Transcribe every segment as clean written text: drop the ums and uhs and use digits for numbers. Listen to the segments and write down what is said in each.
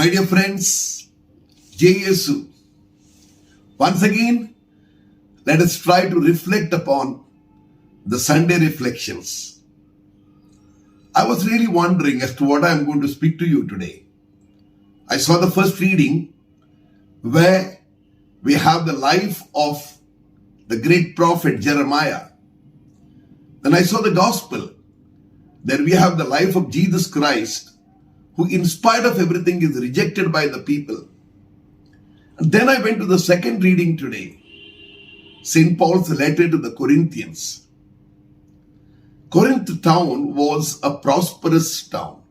My dear friends, JSU, once again, let us try to reflect upon the Sunday reflections. I was really wondering as to what I am going to speak to you today. I saw the first reading where we have the life of the great prophet Jeremiah. Then I saw the gospel. There we have the life of Jesus Christ, who in spite of everything is rejected by the people. And then I went to the second reading today, St. Paul's letter to the Corinthians. Corinth town was a prosperous town,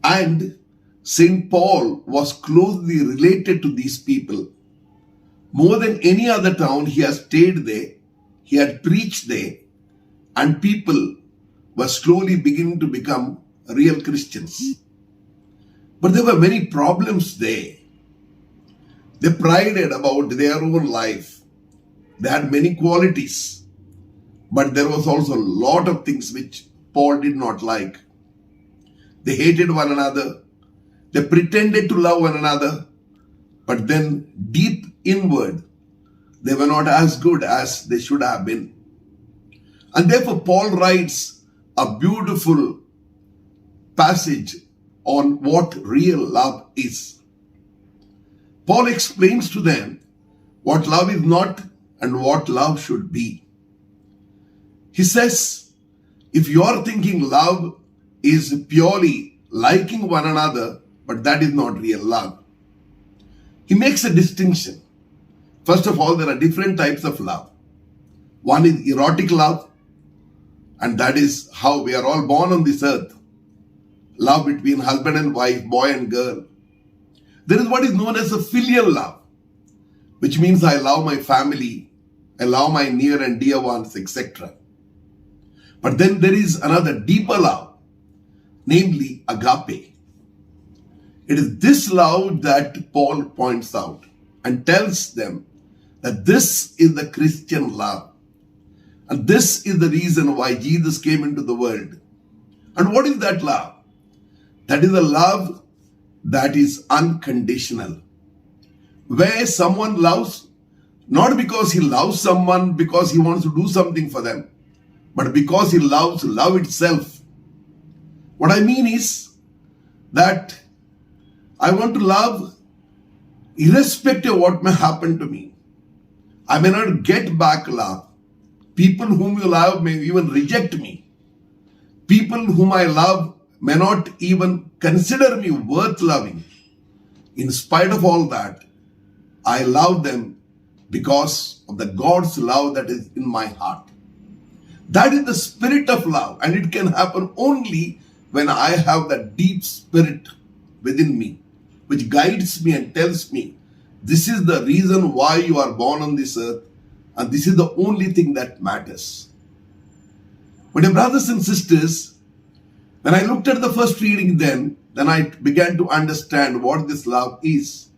and St. Paul was closely related to these people. More than any other town, he has stayed there, he had preached there, and people were slowly beginning to become real Christians. But there were many problems there. They prided about their own life. They had many qualities. But there was also a lot of things which Paul did not like. They hated one another. They pretended to love one another. But then deep inward, they were not as good as they should have been. And therefore Paul writes a beautiful passage on what real love is. Paul explains to them what love is not and what love should be. He says, if you are thinking love is purely liking one another, but that is not real love. He makes a distinction. First of all, there are different types of love. One is erotic love, and that is how we are all born on this earth. Love between husband and wife, boy and girl. There is what is known as a filial love, which means I love my family, I love my near and dear ones, etc. But then there is another deeper love, namely agape. It is this love that Paul points out and tells them that this is the Christian love. And this is the reason why Jesus came into the world. And what is that love? That is a love that is unconditional. Where someone loves, not because he loves someone because he wants to do something for them, but because he loves love itself. What I mean is that I want to love irrespective of what may happen to me. I may not get back love. People whom you love may even reject me. People whom I love may not even consider me worth loving. In spite of all that, I love them because of the God's love that is in my heart. That is the spirit of love, and it can happen only when I have that deep spirit within me, which guides me and tells me, this is the reason why you are born on this earth, and this is the only thing that matters. My dear brothers and sisters, when I looked at the first reading then I began to understand what this love is.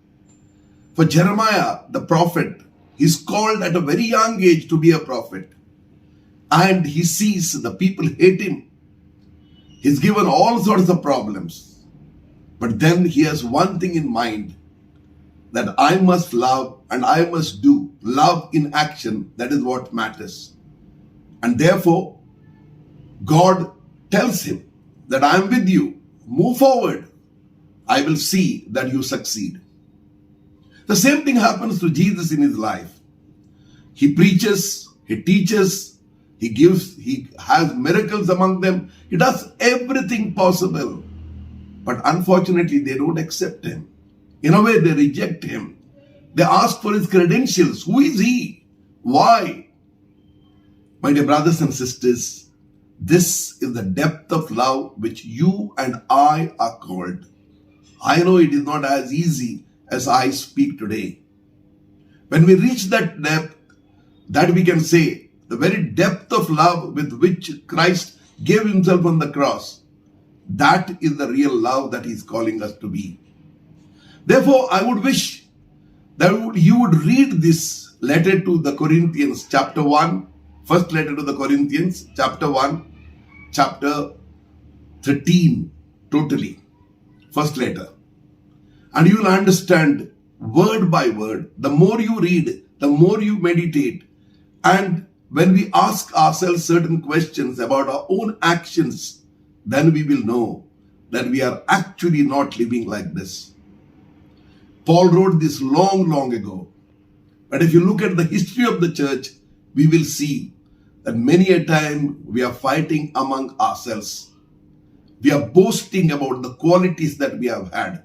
For Jeremiah, the prophet, he's called at a very young age to be a prophet. And he sees the people hate him. He's given all sorts of problems. But then he has one thing in mind, that I must love and I must do. Love in action, that is what matters. And therefore, God tells him that I am with you. Move forward. I will see that you succeed. The same thing happens to Jesus in his life. He preaches, he teaches, he gives, he has miracles among them. He does everything possible. But unfortunately, they don't accept him. In a way, they reject him. They ask for his credentials. Who is he? Why? My dear brothers and sisters, this is the depth of love which you and I are called. I know it is not as easy as I speak today. When we reach that depth, that we can say, the very depth of love with which Christ gave himself on the cross, that is the real love that he is calling us to be. Therefore, I would wish that you would read this letter to the Corinthians, chapter 1, first letter to the Corinthians, chapter 1, chapter 13, totally. First letter. And you will understand word by word. The more you read, the more you meditate. And when we ask ourselves certain questions about our own actions, then we will know that we are actually not living like this. Paul wrote this long, long ago. But if you look at the history of the church, we will see that many a time we are fighting among ourselves. We are boasting about the qualities that we have had.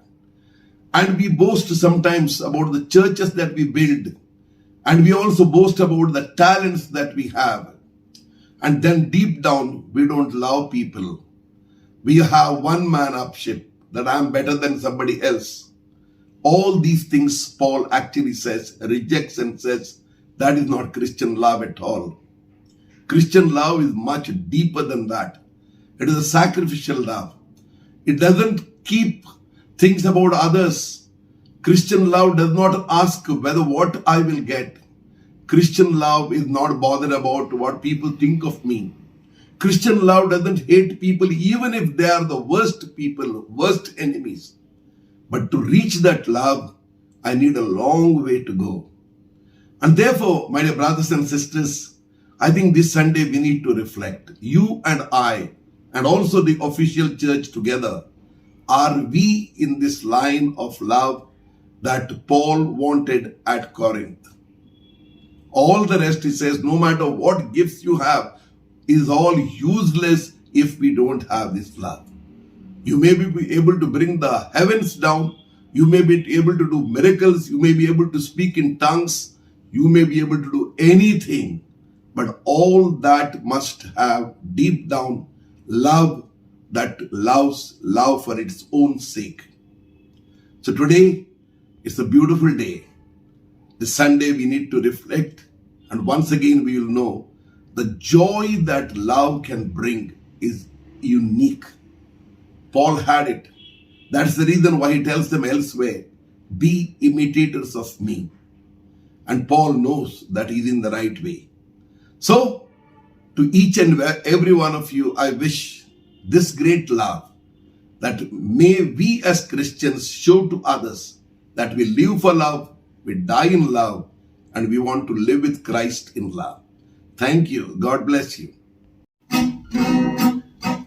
And we boast sometimes about the churches that we build. And we also boast about the talents that we have. And then deep down, we don't love people. We have one-man-upship that I'm better than somebody else. All these things Paul actually says, rejects and says, that is not Christian love at all. Christian love is much deeper than that. It is a sacrificial love. It doesn't keep things about others. Christian love does not ask whether what I will get. Christian love is not bothered about what people think of me. Christian love doesn't hate people even if they are the worst people, worst enemies. But to reach that love, I need a long way to go. And therefore, my dear brothers and sisters, I think this Sunday we need to reflect. You and I, and also the official church together, are we in this line of love that Paul wanted at Corinth? All the rest, he says, no matter what gifts you have, is all useless if we don't have this love. You may be able to bring the heavens down. You may be able to do miracles. You may be able to speak in tongues. You may be able to do anything. But all that must have deep down love that loves love for its own sake. So today, it's a beautiful day. This Sunday, we need to reflect. And once again, we will know the joy that love can bring is unique. Paul had it. That's the reason why he tells them elsewhere, be imitators of me. And Paul knows that he's in the right way. So, to each and every one of you, I wish this great love that may we as Christians show to others that we live for love, we die in love, and we want to live with Christ in love. Thank you. God bless you.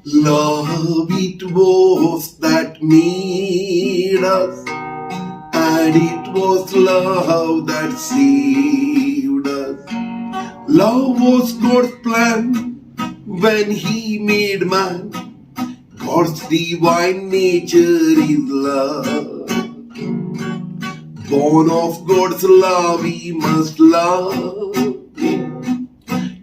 Love it was that made us, and it was love that saved us. Love was God's plan when He made man. God's divine nature is love. Born of God's love, we must love Him.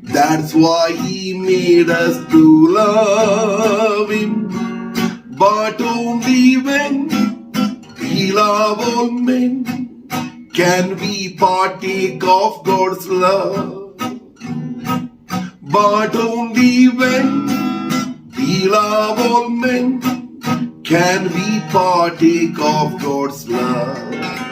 That's why He made us to love Him. But only when we love all men can we partake of God's love. But only when we love all men can we partake of God's love.